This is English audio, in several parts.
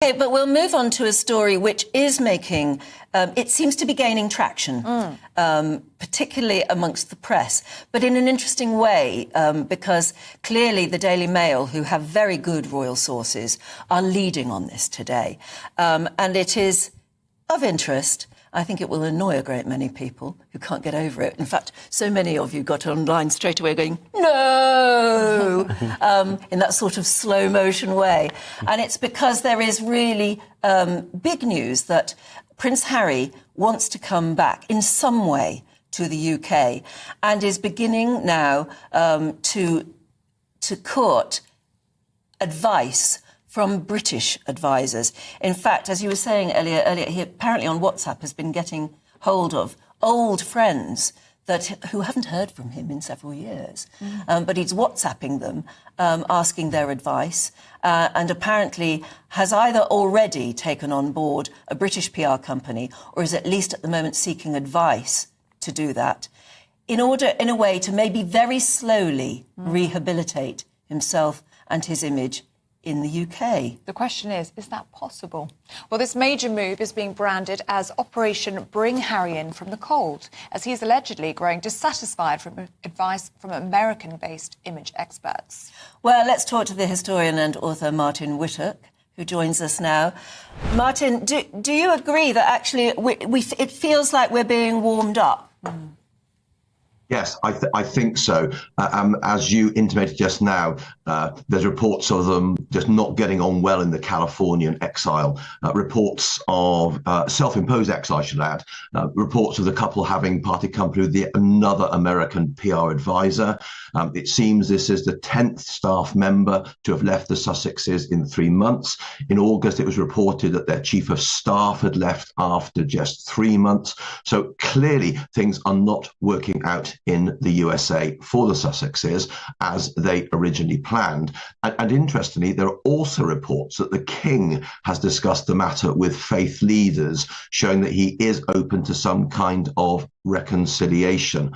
OK, but we'll move on to a story which is making... it seems to be gaining traction, particularly amongst the press, but in an interesting way, because clearly the Daily Mail, who have very good royal sources, are leading on this today. And it is of interest. I think it will annoy a great many people who can't get over it. In fact, so many of you got online straight away going, no, in that sort of slow motion way. And it's because there is really big news that Prince Harry wants to come back in some way to the UK and is beginning now to court advice from British advisors. In fact, as you were saying earlier, he apparently on WhatsApp has been getting hold of old friends who haven't heard from him in several years. But he's WhatsApping them, asking their advice, and apparently has either already taken on board a British PR company or is at least at the moment seeking advice to do that, in a way to maybe very slowly rehabilitate himself and his image in the UK. The question is that possible? Well, this major move is being branded as Operation Bring Harry In from the Cold, as he's allegedly growing dissatisfied from advice from American-based image experts. Well, let's talk to the historian and author Martin Whittock, who joins us now. Martin, do you agree that actually it feels like we're being warmed up? Yes, I think so. As you intimated just now, there's reports of them just not getting on well in the Californian exile. Reports of self-imposed exile, I should add. Reports of the couple having parted company with another American PR advisor. It seems this is the 10th staff member to have left the Sussexes in 3 months. In August, it was reported that their chief of staff had left after just 3 months. So clearly, things are not working out in the USA for the Sussexes as they originally planned. And interestingly, there are also reports that the King has discussed the matter with faith leaders, showing that he is open to some kind of reconciliation.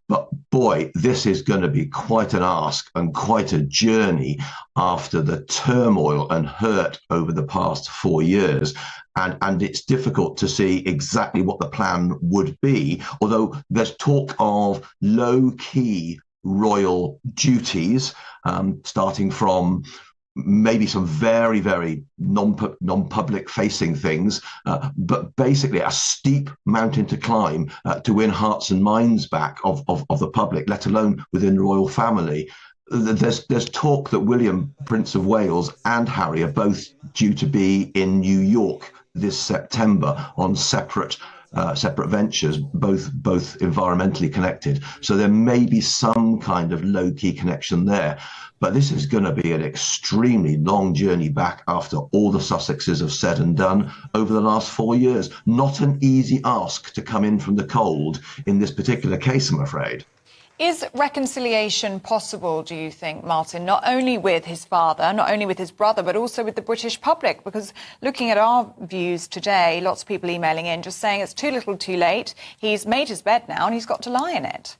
But boy, this is going to be quite an ask and quite a journey after the turmoil and hurt over the past 4 years. And it's difficult to see exactly what the plan would be, although there's talk of low-key royal duties, starting from maybe some very, very non-public facing things, but basically a steep mountain to climb to win hearts and minds back of the public, let alone within the royal family. There's talk that William, Prince of Wales, and Harry are both due to be in New York this September on separate ventures, both environmentally connected. So there may be some kind of low-key connection there. But this is going to be an extremely long journey back after all the Sussexes have said and done over the last 4 years. Not an easy ask to come in from the cold in this particular case, I'm afraid. Is reconciliation possible, do you think, Martin, not only with his father, not only with his brother, but also with the British public? Because looking at our views today, lots of people emailing in just saying it's too little too late. He's made his bed now and he's got to lie in it.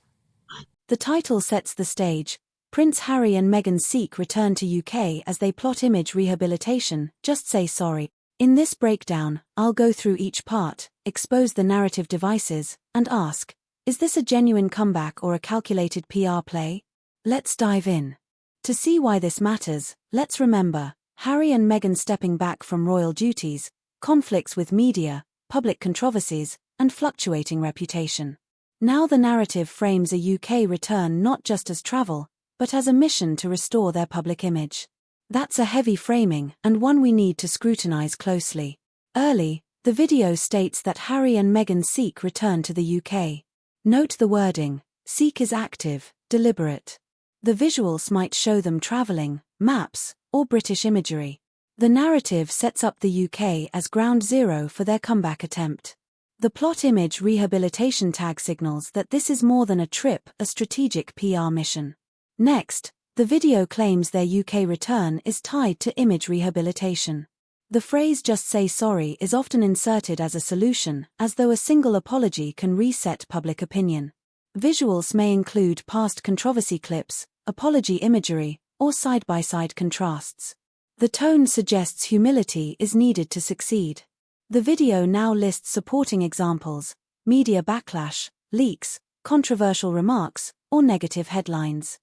The title sets the stage. Prince Harry and Meghan seek return to UK as they plot image rehabilitation. Just say sorry. In this breakdown, I'll go through each part, expose the narrative devices, and ask, is this a genuine comeback or a calculated PR play? Let's dive in. To see why this matters, let's remember, Harry and Meghan stepping back from royal duties, conflicts with media, public controversies, and fluctuating reputation. Now the narrative frames a UK return not just as travel, but as a mission to restore their public image. That's a heavy framing and one we need to scrutinize closely. Early, the video states that Harry and Meghan seek return to the UK. Note the wording, seek is active, deliberate. The visuals might show them travelling, maps, or British imagery. The narrative sets up the UK as ground zero for their comeback attempt. The plot image rehabilitation tag signals that this is more than a trip, a strategic PR mission. Next, the video claims their UK return is tied to image rehabilitation. The phrase "just say sorry" is often inserted as a solution, as though a single apology can reset public opinion. Visuals may include past controversy clips, apology imagery, or side-by-side contrasts. The tone suggests humility is needed to succeed. The video now lists supporting examples: media backlash, leaks, controversial remarks, or negative headlines.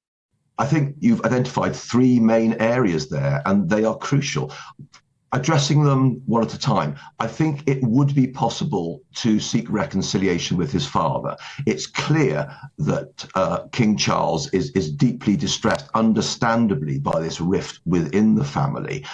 I think you've identified three main areas there, and they are crucial. Addressing them one at a time, I think it would be possible to seek reconciliation with his father. It's clear that King Charles is deeply distressed, understandably, by this rift within the family.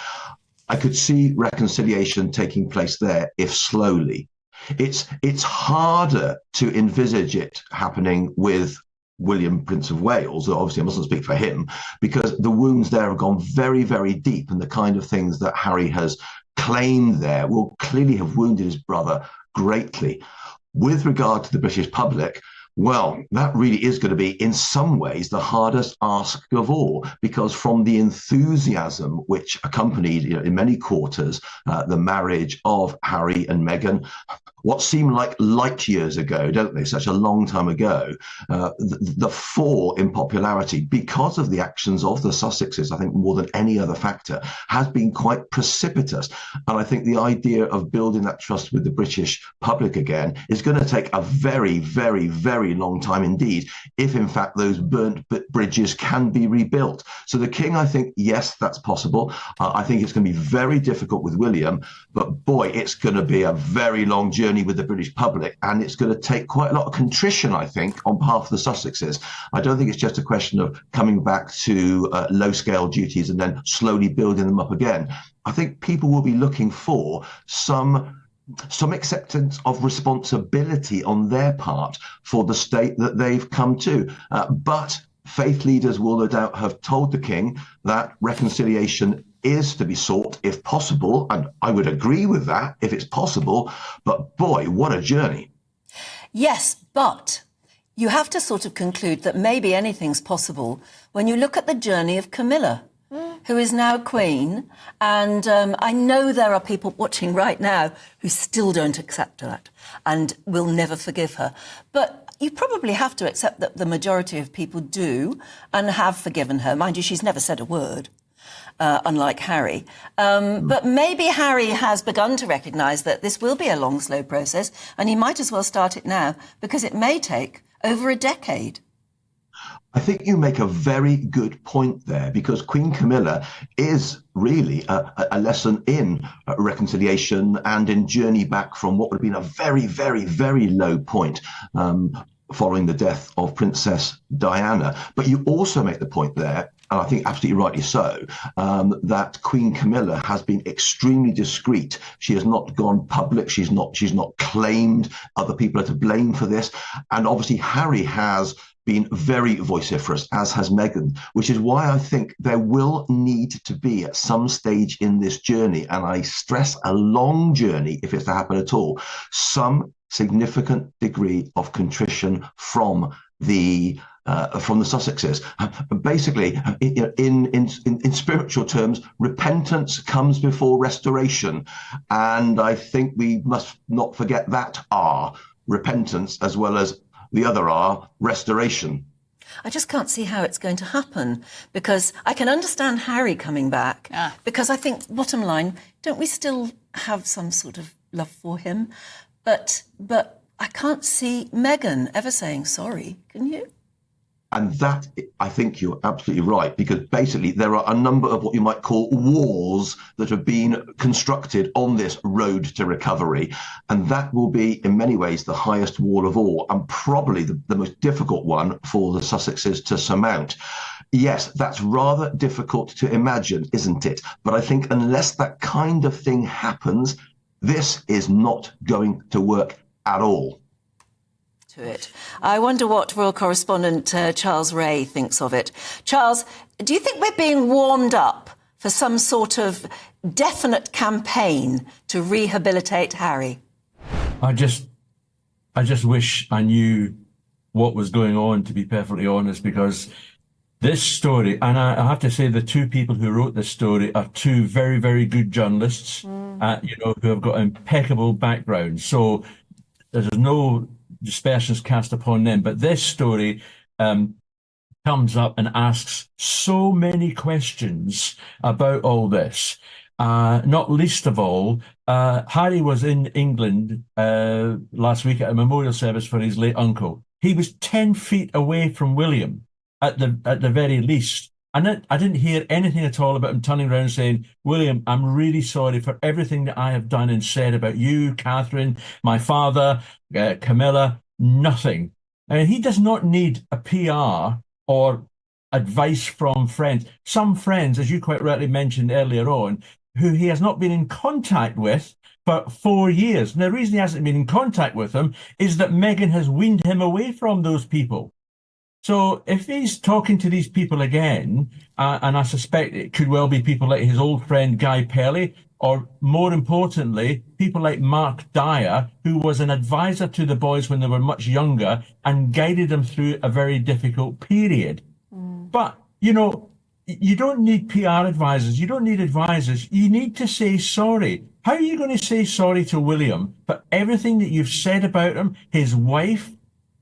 I could see reconciliation taking place there, if slowly. It's harder to envisage it happening with William, Prince of Wales. Obviously, I mustn't speak for him, because the wounds there have gone very, very deep, and the kind of things that Harry has claimed there will clearly have wounded his brother greatly. With regard to the British public, well, that really is going to be, in some ways, the hardest ask of all, because from the enthusiasm which accompanied, in many quarters, the marriage of Harry and Meghan, what seemed like light years ago, don't they? Such a long time ago, the fall in popularity, because of the actions of the Sussexes, I think more than any other factor, has been quite precipitous. And I think the idea of building that trust with the British public again is going to take a very, very, very long time indeed, if in fact those burnt bridges can be rebuilt. So the King, I think, yes, that's possible. I think it's going to be very difficult with William, but boy, it's going to be a very long journey with the British public, and it's going to take quite a lot of contrition, I think, on behalf of the Sussexes. I don't think it's just a question of coming back to low-scale duties and then slowly building them up again. I think people will be looking for some acceptance of responsibility on their part for the state that they've come to. But faith leaders will no doubt have told the King that reconciliation is to be sought if possible, and I would agree with that if it's possible, but boy, what a journey. Yes, but you have to sort of conclude that maybe anything's possible when you look at the journey of Camilla, who is now Queen, and I know there are people watching right now who still don't accept that and will never forgive her. But you probably have to accept that the majority of people do and have forgiven her. Mind you, she's never said a word. Unlike Harry. But maybe Harry has begun to recognise that this will be a long, slow process, and he might as well start it now, because it may take over a decade. I think you make a very good point there, because Queen Camilla is really a lesson in reconciliation and in journey back from what would have been a very, very, very low point following the death of Princess Diana. But you also make the point there, and I think absolutely rightly so, that Queen Camilla has been extremely discreet. She has not gone public. She's not claimed other people are to blame for this. And obviously Harry has been very vociferous, as has Meghan, which is why I think there will need to be at some stage in this journey, and I stress a long journey if it's to happen at all, some significant degree of contrition from the Sussexes. Basically, in spiritual terms, repentance comes before restoration. And I think we must not forget that R, repentance, as well as the other R, restoration. I just can't see how it's going to happen, because I can understand Harry coming back, because I think, bottom line, don't we still have some sort of love for him? But I can't see Meghan ever saying sorry, can you? And that, I think you're absolutely right, because basically there are a number of what you might call wars that have been constructed on this road to recovery. And that will be, in many ways, the highest wall of all, and probably the most difficult one for the Sussexes to surmount. Yes, that's rather difficult to imagine, isn't it? But I think unless that kind of thing happens, this is not going to work at all. It. I wonder what royal correspondent Charles Ray thinks of it. Charles, do you think we're being warmed up for some sort of definite campaign to rehabilitate Harry? I just wish I knew what was going on, to be perfectly honest, because this story, and I have to say the two people who wrote this story are two very, very good journalists, who have got impeccable backgrounds. So there's no dispersions cast upon them. But this story comes up and asks so many questions about all this. Not least of all, Harry was in England last week at a memorial service for his late uncle. He was 10 feet away from William at the very least. And I didn't hear anything at all about him turning around and saying, William, I'm really sorry for everything that I have done and said about you, Catherine, my father, Camilla, nothing. And he does not need a PR or advice from friends. Some friends, as you quite rightly mentioned earlier on, who he has not been in contact with for 4 years. And the reason he hasn't been in contact with them is that Meghan has weaned him away from those people. So if he's talking to these people again, and I suspect it could well be people like his old friend Guy Pelly, or more importantly, people like Mark Dyer, who was an advisor to the boys when they were much younger and guided them through a very difficult period. But, you know, you don't need PR advisors. You don't need advisors. You need to say sorry. How are you going to say sorry to William for everything that you've said about him, his wife,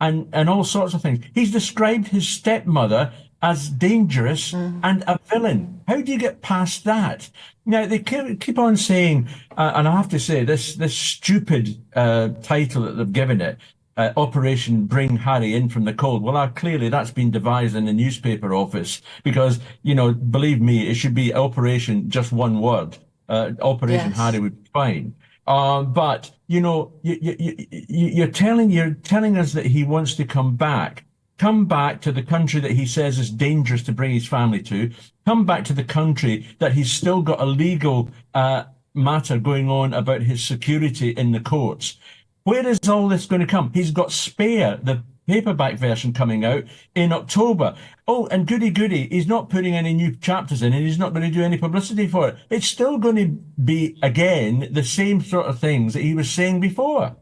and all sorts of things? He's described his stepmother as dangerous and a villain. How do you get past that? Now, they keep on saying, and I have to say, this stupid title that they've given it, Operation Bring Harry In from the Cold. Well, clearly that's been devised in the newspaper office because, you know, believe me, it should be Operation, just one word. Operation Yes. Harry would be fine. But you know, you're telling us that he wants to come back to the country that he says is dangerous to bring his family to, come back to the country that he's still got a legal matter going on about his security in the courts. Where is all this going to come? He's got Spare, the paperback version, coming out in October. Oh, and goody, he's not putting any new chapters in and he's not going to do any publicity for it. It's still going to be, again, the same sort of things that he was saying before.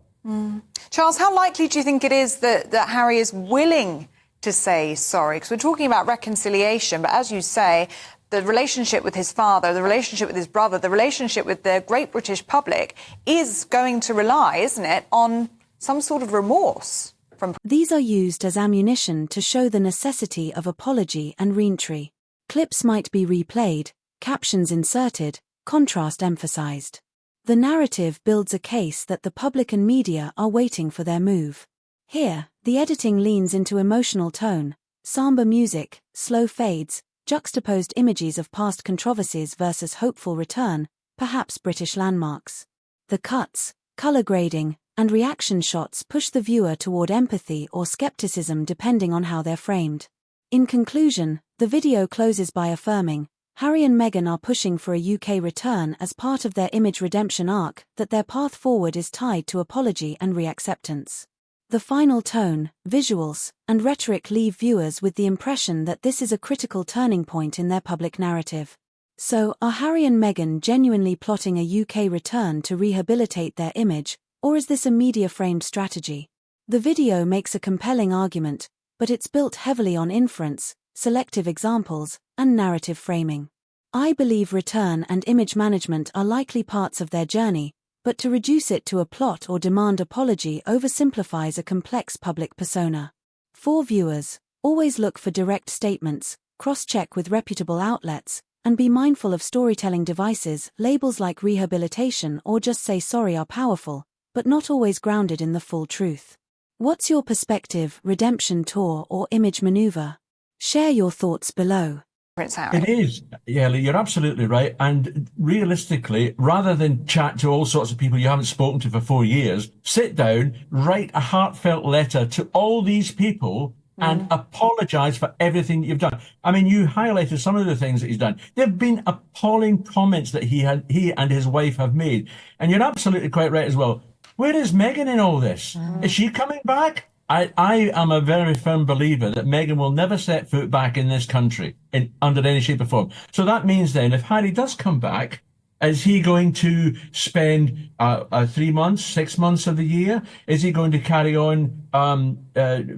Charles, how likely do you think it is that Harry is willing to say sorry? Because we're talking about reconciliation, but as you say, the relationship with his father, the relationship with his brother, the relationship with the great British public is going to rely, isn't it, on some sort of remorse from... These are used as ammunition to show the necessity of apology and reentry. Clips might be replayed, captions inserted, contrast emphasized. The narrative builds a case that the public and media are waiting for their move. Here, the editing leans into emotional tone, somber music, slow fades, juxtaposed images of past controversies versus hopeful return, perhaps British landmarks. The cuts, color grading, and reaction shots push the viewer toward empathy or skepticism depending on how they're framed. In conclusion, the video closes by affirming, Harry and Meghan are pushing for a UK return as part of their image redemption arc, that their path forward is tied to apology and reacceptance. The final tone, visuals, and rhetoric leave viewers with the impression that this is a critical turning point in their public narrative. So, are Harry and Meghan genuinely plotting a UK return to rehabilitate their image, or is this a media-framed strategy? The video makes a compelling argument, but it's built heavily on inference, selective examples, and narrative framing. I believe return and image management are likely parts of their journey, but to reduce it to a plot or demand apology oversimplifies a complex public persona. For viewers, always look for direct statements, cross-check with reputable outlets, and be mindful of storytelling devices. Labels like rehabilitation or just say sorry are powerful, but not always grounded in the full truth. What's your perspective, redemption tour or image maneuver? Share your thoughts below. Prince Harry. It is. Yeah, you're absolutely right. And realistically, rather than chat to all sorts of people you haven't spoken to for 4 years, sit down, write a heartfelt letter to all these people and apologise for everything that you've done. I mean, you highlighted some of the things that he's done. There have been appalling comments that he and his wife have made. And you're absolutely quite right as well. Where is Meghan in all this? Is she coming back? I am a very firm believer that Meghan will never set foot back in this country under any shape or form. So that means then if Harry does come back, Is he going to spend 3 months, 6 months of the year? Is he going to carry on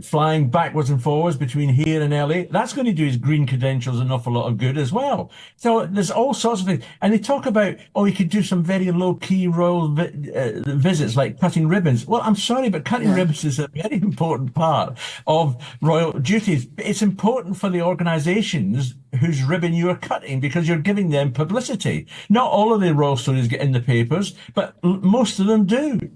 flying backwards and forwards between here and LA? That's going to do his green credentials an awful lot of good as well. So there's all sorts of things. And they talk about, he could do some very low-key royal visits like cutting ribbons. Well, I'm sorry, but cutting ribbons is a very important part of royal duties. It's important for the organisations whose ribbon you are cutting because you're giving them publicity. Not all of the royal stories get in the papers, but most of them do.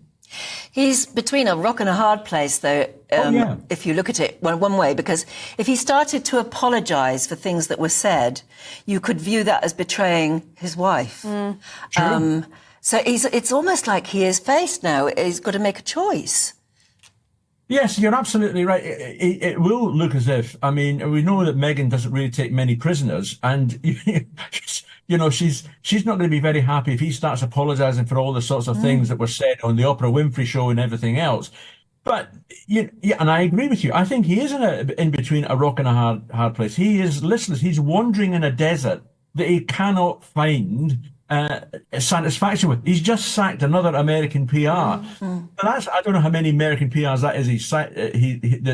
He's between a rock and a hard place, though, if you look at it one way, because if he started to apologise for things that were said, you could view that as betraying his wife. True. So it's almost like he is faced now. He's got to make a choice. Yes, you're absolutely right. It will look as if, I mean, we know that Meghan doesn't really take many prisoners, and she's not going to be very happy if he starts apologising for all the sorts of things that were said on the Oprah Winfrey Show and everything else. But and I agree with you. I think he is in between a rock and a hard place. He is listless. He's wandering in a desert that he cannot find satisfaction with. He's just sacked another American PR. I don't know how many American PRs that is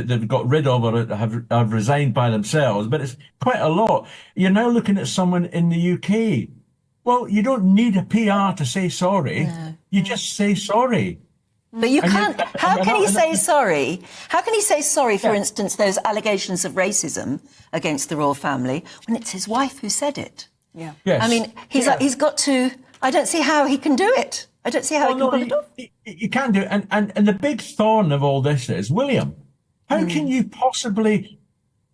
they've got rid of or have resigned by themselves, but it's quite a lot. You're now looking at someone in the UK. Well, you don't need a PR to say sorry. You just say sorry. But you can't. How can he say sorry? How can he say sorry, for instance, those allegations of racism against the royal family when it's his wife who said it? Yeah. Yes. I mean, he's got to. I don't see how he can do it. I don't see how he can pull it off. You can do it. And the big thorn of all this is, William, how can you possibly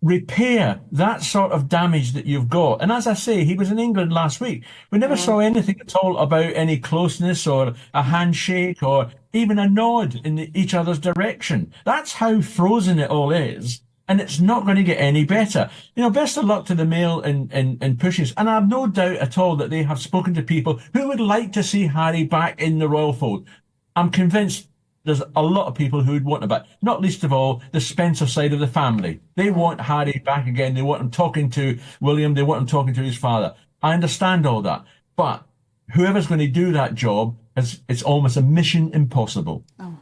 repair that sort of damage that you've got? And as I say, he was in England last week. We never saw anything at all about any closeness or a handshake or even a nod in each other's direction. That's how frozen it all is. And it's not going to get any better. Best of luck to the Mail in pushes. And I have no doubt at all that they have spoken to people who would like to see Harry back in the royal fold. I'm convinced there's a lot of people who would want him back, not least of all the Spencer side of the family. They want Harry back again. They want him talking to William. They want him talking to his father. I understand all that. But whoever's going to do that job, it's almost a mission impossible. Oh.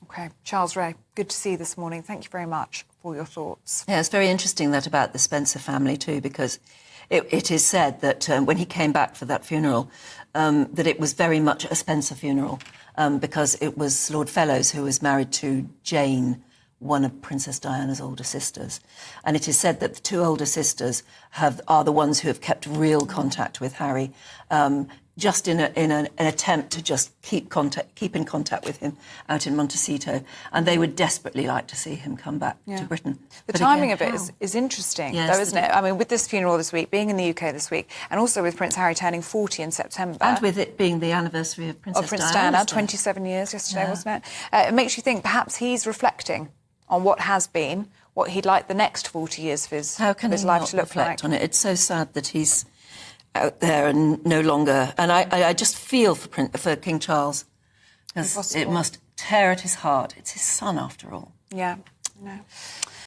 Okay. Charles Ray, good to see you this morning. Thank you very much for your thoughts. Yeah, it's very interesting that about the Spencer family too, because it is said that when he came back for that funeral, that it was very much a Spencer funeral because it was Lord Fellows who was married to Jane, one of Princess Diana's older sisters. And it is said that the two older sisters are the ones who have kept real contact with Harry, just in an attempt to just keep in contact with him out in Montecito. And they would desperately like to see him come back to Britain. The timing of it is interesting, though, isn't it? I mean, with this funeral this week, being in the UK this week, and also with Prince Harry turning 40 in September. And with it being the anniversary of Princess Diana, 27 years yesterday, wasn't it? It makes you think perhaps he's reflecting on what has been, what he'd like the next 40 years of his life to look reflect like. on it? It's so sad that he's out there and no longer. And I just feel for King Charles, because it must tear at his heart. It's his son, after all. Yeah, no.